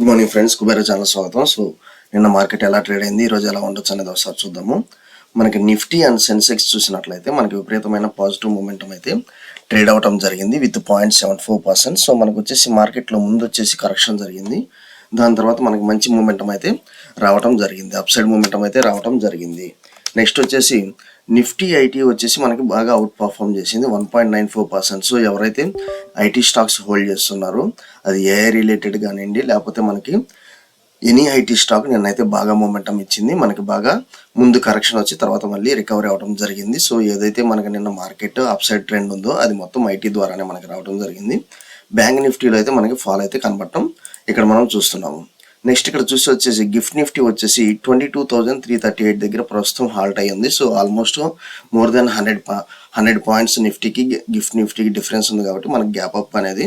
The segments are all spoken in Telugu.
Good morning friends, Kubera channel స్వాగతం. నిన్న మార్కెట్ ఎలా ట్రేడ్ అయింది, ఈరోజు ఎలా ఉండొచ్చు అనేది ఒకసారి చూద్దాము. మనకి నిఫ్టీ అండ్ సెన్సెక్స్ చూసినట్లయితే మనకి విపరీతమైన పాజిటివ్ మూమెంటం అయితే ట్రేడ్ అవటం జరిగింది విత్ 0.74%. సో మనకు వచ్చేసి మార్కెట్లో ముందు వచ్చేసి కరెక్షన్ జరిగింది. దాని తర్వాత మనకి మంచి మూమెంటం అయితే రావటం జరిగింది, అప్ సైడ్ మూమెంటం అయితే రావటం జరిగింది. నెక్స్ట్ వచ్చేసి నిఫ్టీ ఐటీ వచ్చేసి మనకి బాగా అవుట్ పర్ఫామ్ చేసింది 1.94%. సో ఎవరైతే ఐటీ స్టాక్స్ హోల్డ్ చేస్తున్నారో అది ఏఐ రిలేటెడ్ కానివ్వండి, లేకపోతే మనకి ఎనీ ఐటీ స్టాక్ నిన్నైతే బాగా మూమెంటం ఇచ్చింది. మనకి బాగా ముందు కరెక్షన్ వచ్చి తర్వాత మళ్ళీ రికవరీ అవడం జరిగింది. సో ఏదైతే మనకి నిన్న మార్కెట్ అప్ సైడ్ ట్రెండ్ ఉందో అది మొత్తం ఐటీ ద్వారానే మనకి రావడం జరిగింది. బ్యాంక్ నిఫ్టీలో అయితే మనకి ఫాల్ అయితే కనబడటం ఇక్కడ మనం చూస్తున్నాము. నెక్స్ట్ ఇక్కడ చూసి వచ్చేసి గిఫ్ట్ నిఫ్టీ వచ్చేసి 22,338 దగ్గర ప్రస్తుతం హాల్ట్ అయ్యింది. So almost more than 100 points నిఫ్టీకి గిఫ్ట్ నిఫ్టీకి డిఫరెన్స్ ఉంది కాబట్టి మనకి గ్యాప్ అప్ అనేది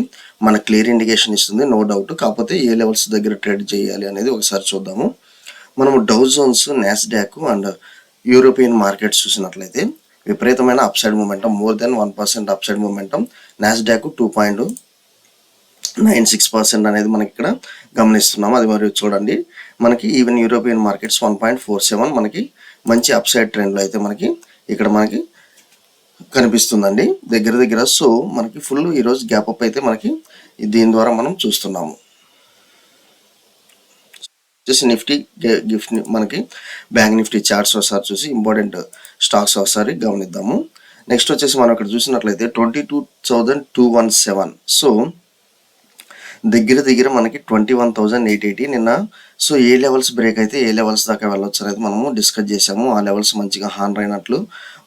మన క్లియర్ ఇండికేషన్ ఇస్తుంది, నో డౌట్. కాకపోతే ఏ లెవెల్స్ దగ్గర ట్రేడ్ చేయాలి అనేది ఒకసారి చూద్దాము. మనము Dow Jones, Nasdaq and European markets చూసినట్లయితే విపరీతమైన up side momentum, more than 1% up side momentum. Nasdaq 2.96% అనేది మనకి ఇక్కడ గమనిస్తున్నాము. అది మరి చూడండి, మనకి ఈవెన్ యూరోపియన్ మార్కెట్స్ 1.47 మనకి మంచి అప్ సైడ్ ట్రెండ్లో అయితే మనకి ఇక్కడ మనకి కనిపిస్తుందండి దగ్గర దగ్గర. సో మనకి ఫుల్ ఈరోజు గ్యాప్ అప్ అయితే మనకి దీని ద్వారా మనం చూస్తున్నాము. వచ్చేసి నిఫ్టీ గిఫ్ట్ మనకి బ్యాంక్ నిఫ్టీ చార్ట్స్ ఒకసారి చూసి ఇంపార్టెంట్ స్టాక్స్ ఒకసారి గమనిద్దాము. నెక్స్ట్ వచ్చేసి మనం ఇక్కడ చూసినట్లయితే 22,217. సో దగ్గర మనకి 21,880 నిన్న. సో ఏ లెవెల్స్ బ్రేక్ అయితే ఏ లెవెల్స్ దాకా వెళ్ళొచ్చు అనేది మనము డిస్కస్ చేసాము. ఆ లెవెల్స్ మంచిగా హాన్ అయినట్లు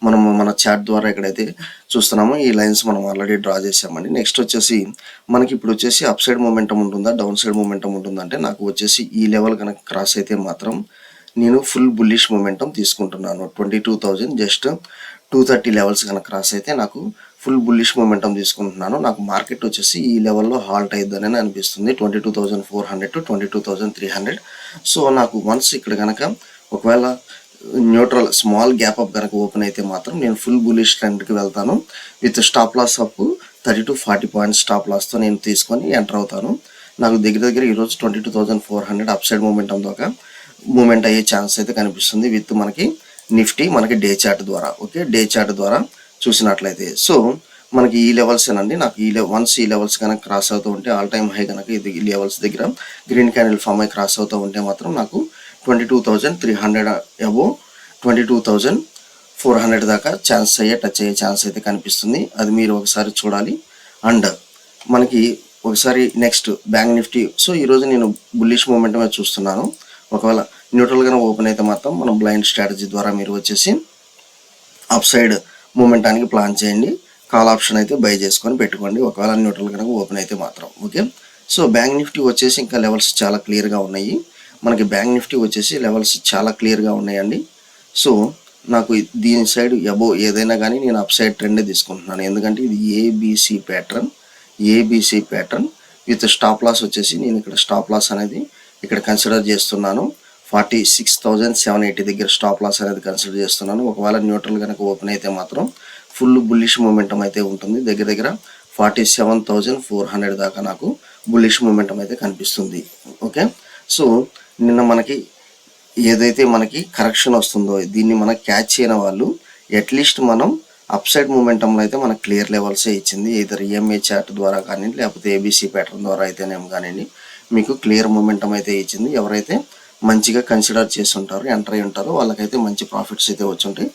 మనము మన చాట్ ద్వారా ఎక్కడైతే చూస్తున్నామో ఈ లైన్స్ మనం ఆల్రెడీ డ్రా చేసామండి. నెక్స్ట్ వచ్చేసి మనకి ఇప్పుడు వచ్చేసి అప్ సైడ్ మూమెంటం ఉంటుందా, డౌన్ సైడ్ మూమెంటం ఉంటుందంటే నాకు వచ్చేసి ఈ లెవెల్ కనుక క్రాస్ అయితే మాత్రం నేను ఫుల్ బుల్లిష్ మూమెంటం తీసుకుంటున్నాను. 22,000 జస్ట్ 230 లెవెల్స్ కనుక క్రాస్ అయితే నాకు ఫుల్ బుల్లిష్ మూమెంటం తీసుకుంటున్నాను. నాకు మార్కెట్ వచ్చేసి ఈ లెవెల్లో హాల్ట్ అయిద్దని అనిపిస్తుంది, 22,400 to 22,300. సో నాకు వన్స్ ఇక్కడ కనుక ఒకవేళ న్యూట్రల్ స్మాల్ గ్యాప్ అప్ కనుక ఓపెన్ అయితే మాత్రం నేను ఫుల్ బుల్లిష్ ట్రెండ్కి వెళ్తాను with stop loss up 30 to 40 points stop లాస్తో నేను తీసుకొని ఎంటర్ అవుతాను. నాకు దగ్గర ఈరోజు 22,400 అప్ సైడ్ మూమెంటం దాకా మూమెంట్ అయ్యే ఛాన్స్ అయితే కనిపిస్తుంది విత్ మనకి నిఫ్టీ మనకి డే చార్ట్ ద్వారా. ఓకే, డే చార్ట్ ద్వారా చూసినట్లయితే సో మనకి ఈ లెవెల్స్ ఏనండి. నాకు వన్స్ ఈ లెవెల్స్ కనుక క్రాస్ అవుతూ ఉంటే ఆల్ టైమ్ హై కనుక ఇది ఈ లెవెల్స్ దగ్గర గ్రీన్ క్యాండిల్ ఫామ్ అయి క్రాస్ అవుతూ ఉంటే మాత్రం నాకు 22,300 అబోవ్ 22,400 దాకా టచ్ అయ్యే ఛాన్స్ అయితే కనిపిస్తుంది. అది మీరు ఒకసారి చూడాలి. అండ్ మనకి ఒకసారి నెక్స్ట్ బ్యాంక్ నిఫ్టీ. సో ఈరోజు నేను బుల్లిష్ మూమెంటమే చూస్తున్నాను. ఒకవేళ న్యూట్రల్గానే ఓపెన్ అయితే మాత్రం మనం బ్లైండ్ స్ట్రాటజీ ద్వారా మీరు వచ్చేసి అప్ సైడ్ మూమెంటానికి ప్లాన్ చేయండి. కాల్ ఆప్షన్ అయితే బై చేసుకొని పెట్టుకోండి ఒకవేళ న్యూట్రల్ కనుక ఓపెన్ అయితే మాత్రం. ఓకే, సో బ్యాంక్ నిఫ్టీ వచ్చేసి ఇంకా లెవెల్స్ చాలా క్లియర్గా ఉన్నాయి. మనకి బ్యాంక్ నిఫ్టీ వచ్చేసి లెవెల్స్ చాలా క్లియర్గా ఉన్నాయండి. సో నాకు దీని సైడ్ అబో ఏదైనా కానీ నేను అప్ సైడ్ ట్రెండే తీసుకుంటున్నాను, ఎందుకంటే ఇది ABC pattern with stop loss వచ్చేసి నేను ఇక్కడ స్టాప్ లాస్ అనేది ఇక్కడ కన్సిడర్ చేస్తున్నాను. 46,780 దగ్గర స్టాప్ లాస్ అనేది కన్సిడర్ చేస్తున్నాను. ఒకవేళ న్యూట్రల్ కనుక ఓపెన్ అయితే మాత్రం ఫుల్ బుల్లిష్ మూమెంటం అయితే ఉంటుంది. దగ్గర 47,400 దాకా నాకు బుల్లిష్ మూమెంటం అయితే కనిపిస్తుంది. ఓకే, సో నిన్న మనకి ఏదైతే మనకి కరెక్షన్ వస్తుందో దీన్ని మనం క్యాచ్ చేయని వాళ్ళు అట్లీస్ట్ మనం అప్ సైడ్ మూమెంటంలో అయితే మనకు క్లియర్ లెవెల్సే ఇచ్చింది. ఇద్దరు ఈఎంఏ చార్ట్ ద్వారా కానీ లేకపోతే ఏబిసి ప్యాటర్న్ ద్వారా అయితేనేమో కానీ మీకు క్లియర్ మూమెంటం అయితే ఇచ్చింది. ఎవరైతే మంచిగా కన్సిడర్ చేసి ఉంటారు, ఎంటర్ అయి ఉంటారో వాళ్ళకైతే మంచి ప్రాఫిట్స్ అయితే వచ్చి ఉంటాయి.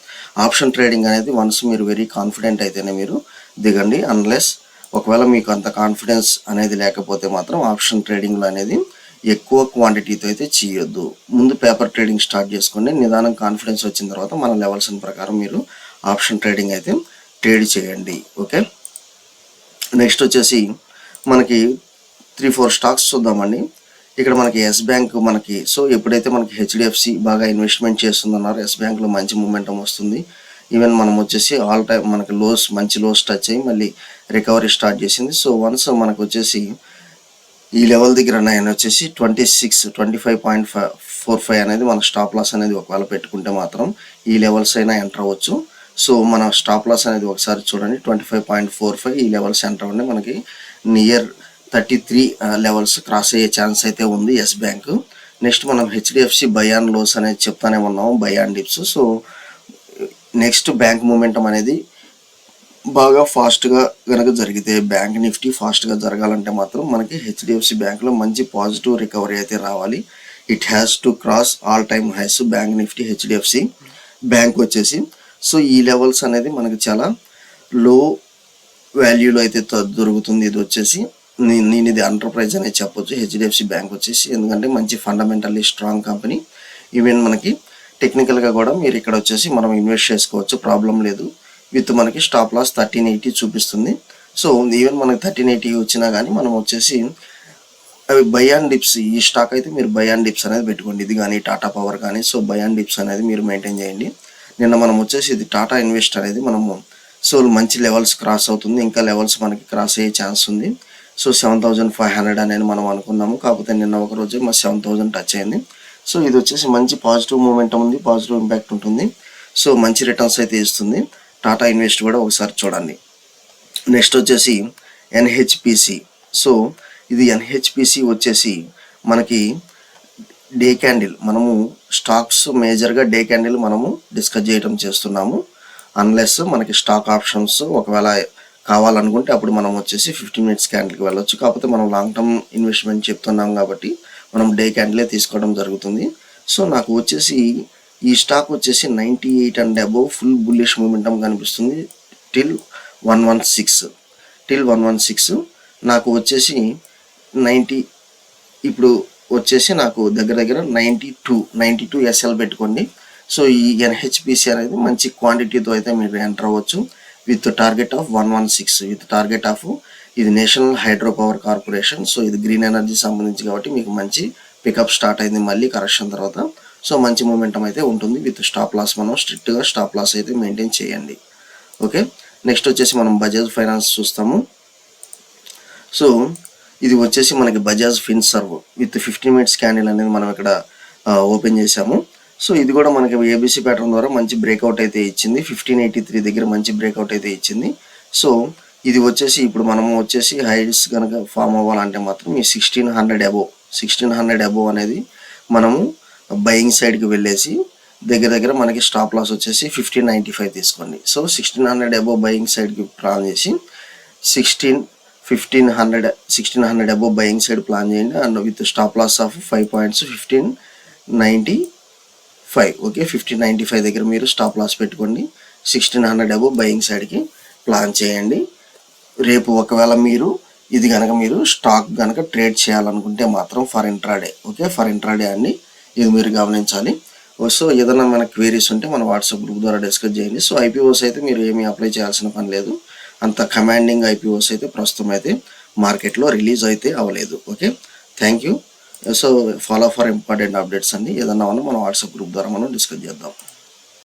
ఆప్షన్ ట్రేడింగ్ అనేది వన్స్ మీరు వెరీ కాన్ఫిడెంట్ అయితేనే మీరు దిగండి. అన్లెస్ ఒకవేళ మీకు అంత కాన్ఫిడెన్స్ అనేది లేకపోతే మాత్రం ఆప్షన్ ట్రేడింగ్లో అనేది ఎక్కువ క్వాంటిటీతో అయితే చేయొద్దు. ముందు పేపర్ ట్రేడింగ్ స్టార్ట్ చేసుకోండి. నిదానం కాన్ఫిడెన్స్ వచ్చిన తర్వాత మన లెవెల్స్ ప్రకారం మీరు ఆప్షన్ ట్రేడింగ్ అయితే ట్రేడ్ చేయండి. ఓకే, నెక్స్ట్ వచ్చేసి మనకి 3-4 స్టాక్స్ చూద్దామండి. ఇక్కడ మనకి ఎస్ బ్యాంక్ మనకి సో ఎప్పుడైతే మనకి హెచ్డిఎఫ్సి బాగా ఇన్వెస్ట్మెంట్ చేస్తుందన్నారో ఎస్ బ్యాంక్లో మంచి మూమెంటం వస్తుంది. ఈవెన్ మనం వచ్చేసి ఆల్ టైమ్ మనకి మంచి లోస్ టచ్ అయ్యి మళ్ళీ రికవరీ స్టార్ట్ చేసింది. సో వన్స్ మనకు వచ్చేసి ఈ లెవెల్ దగ్గర నేను వచ్చేసి 25.45 అనేది మన స్టాప్ లాస్ అనేది ఒకవేళ పెట్టుకుంటే మాత్రం ఈ లెవెల్స్ అయినా ఎంటర్ అవ్వచ్చు. సో మన స్టాప్ లాస్ అనేది ఒకసారి చూడండి 25.45 ఈ లెవెల్స్ ఎంటర్ అవ్వండి. మనకి నియర్ 33 లెవెల్స్ క్రాస్ అయ్యే ఛాన్స్ అయితే ఉంది ఎస్ బ్యాంక్. నెక్స్ట్ మనం హెచ్డిఎఫ్సి బై అండ్ లోస్ అనేది చెప్తానే ఉన్నాము, by and dips. So next bank momentum అనేది బాగా ఫాస్ట్గా కనుక జరిగితే, బ్యాంక్ నిఫ్టీ ఫాస్ట్గా జరగాలంటే మాత్రం మనకి హెచ్డిఎఫ్సి బ్యాంక్లో మంచి పాజిటివ్ రికవరీ అయితే రావాలి. It has to cross all time highs bank Nifty HDFC bank వచ్చేసి. సో ఈ లెవెల్స్ అనేది మనకి చాలా లో వాల్యూలో అయితే దొరుకుతుంది. ఇది వచ్చేసి నేను ఇది అండర్ ప్రైజ్ అనేది చెప్పొచ్చు హెచ్డిఎఫ్సి బ్యాంక్ వచ్చేసి, ఎందుకంటే మంచి ఫండమెంటల్లీ స్ట్రాంగ్ కంపెనీ. ఈవెన్ మనకి టెక్నికల్గా కూడా మీరు ఇక్కడ వచ్చేసి మనం ఇన్వెస్ట్ చేసుకోవచ్చు, ప్రాబ్లం లేదు. విత్ మనకి స్టాప్ లాస్ 1380 చూపిస్తుంది. సో ఈవెన్ మనకి 1380 వచ్చినా కానీ మనం వచ్చేసి అవి బై అండ్ డిప్స్, ఈ స్టాక్ అయితే మీరు బై అండ్ డిప్స్ అనేది పెట్టుకోండి. ఇది కానీ టాటా పవర్ కానీ, సో బై అండ్ డిప్స్ అనేది మీరు మెయింటైన్ చేయండి. నిన్న మనం వచ్చేసి ఇది టాటా ఇన్వెస్ట్ అనేది మనము సో మంచి లెవెల్స్ క్రాస్ అవుతుంది, ఇంకా లెవెల్స్ మనకి క్రాస్ అయ్యే ఛాన్స్ ఉంది. సో 7500 అనేది మనం అనుకున్నాము, కాకపోతే నిన్న ఒక రోజే మా 7000 టచ్ అయింది. సో ఇది వచ్చేసి మంచి పాజిటివ్ మూమెంటం ఉంది, పాజిటివ్ ఇంపాక్ట్ ఉంటుంది. సో మంచి రిటర్న్స్ అయితే ఇస్తుంది. టాటా ఇన్వెస్ట్ కూడా ఒకసారి చూడండి. నెక్స్ట్ వచ్చేసి ఎన్హెచ్పిసి. సో ఇది ఎన్హెచ్పిసి వచ్చేసి మనకి డే క్యాండిల్, మనము స్టాక్స్ మేజర్గా డే క్యాండిల్ మనము డిస్కస్ చేయడం చేస్తున్నాము. అన్లెస్ మనకి స్టాక్ ఆప్షన్స్ ఒకవేళ కావాలనుకుంటే అప్పుడు మనం వచ్చేసి 15 మినిట్స్ క్యాండిల్కి వెళ్ళొచ్చు. కాకపోతే మనం లాంగ్ టర్మ్ ఇన్వెస్ట్మెంట్ చెప్తున్నాం కాబట్టి మనం డే క్యాండిలే తీసుకోవడం జరుగుతుంది. సో నాకు వచ్చేసి ఈ స్టాక్ వచ్చేసి 98 and above full bullish momentum కనిపిస్తుంది టిల్ 116 నాకు వచ్చేసి 90, ఇప్పుడు వచ్చేసి నాకు దగ్గర 92 ఎస్ఎల్ పెట్టుకోండి. సో ఈ ఎన్హెచ్పిసి అనేది మంచి క్వాంటిటీతో అయితే మీరు ఎంటర్ అవ్వచ్చు with target of 116, with target of ఇది national hydro power corporation. So ఇది గ్రీన్ ఎనర్జీ సంబంధించి కాబట్టి మీకు మంచి పికప్ స్టార్ట్ అయింది మళ్ళీ కరెక్షన్ తర్వాత. సో మంచి మూమెంటం అయితే ఉంటుంది. విత్ స్టాప్ లాస్ మనం స్ట్రిక్ట్గా స్టాప్ లాస్ అయితే మెయింటైన్ చేయండి. ఓకే, నెక్స్ట్ వచ్చేసి మనం బజాజ్ ఫైనాన్స్ చూస్తాము. సో ఇది వచ్చేసి మనకి Bajaj Finserv with 15 minutes candle అనేది మనం ఇక్కడ ఓపెన్ చేసాము. సో ఇది కూడా మనకి ఏబీసీ ప్యాటర్న్ ద్వారా మంచి బ్రేక్అవుట్ అయితే ఇచ్చింది. 1583 దగ్గర మంచి బ్రేక్అవుట్ అయితే ఇచ్చింది. సో ఇది వచ్చేసి ఇప్పుడు మనము వచ్చేసి హైస్ కనుక ఫామ్ అవ్వాలంటే మాత్రం ఈ 1600 అబోవ్ అనేది మనము బయింగ్ సైడ్కి వెళ్ళేసి దగ్గర మనకి స్టాప్ లాస్ వచ్చేసి 1595 తీసుకోండి. సో 1600 అబోవ్ బయింగ్ సైడ్కి ప్లాన్ చేసి 1600 అబోవ్ బయింగ్ సైడ్ ప్లాన్ చేయండి. And with stop loss of 5 points 1595. Okay, 1595 దగ్గర మీరు స్టాప్ లాస్ పెట్టుకోండి. 1600 అబోవ్ బయింగ్ సైడ్కి ప్లాన్ చేయండి. రేపు ఒకవేళ మీరు ఇది కనుక మీరు స్టాక్ కనుక ట్రేడ్ చేయాలనుకుంటే మాత్రం for intraday, okay, for intraday అండి, ఇది మీరు గమనించాలి. సో ఏదైనా మన క్వైరీస్ ఉంటే మన వాట్సాప్ గ్రూప్ ద్వారా డిస్కస్ చేయండి. సో ఐపీఓస్ అయితే మీరు ఏమీ అప్లై చేయాల్సిన పని లేదు. అంత కమాండింగ్ ఐపీఓస్ అయితే ప్రస్తుతం అయితే మార్కెట్లో రిలీజ్ అయితే అవ్వలేదు. Okay, thank you. So follow for important updates అండి. ఏదన్నా మనం వాట్సాప్ గ్రూప్ ద్వారా మనం డిస్కస్ చేద్దాం.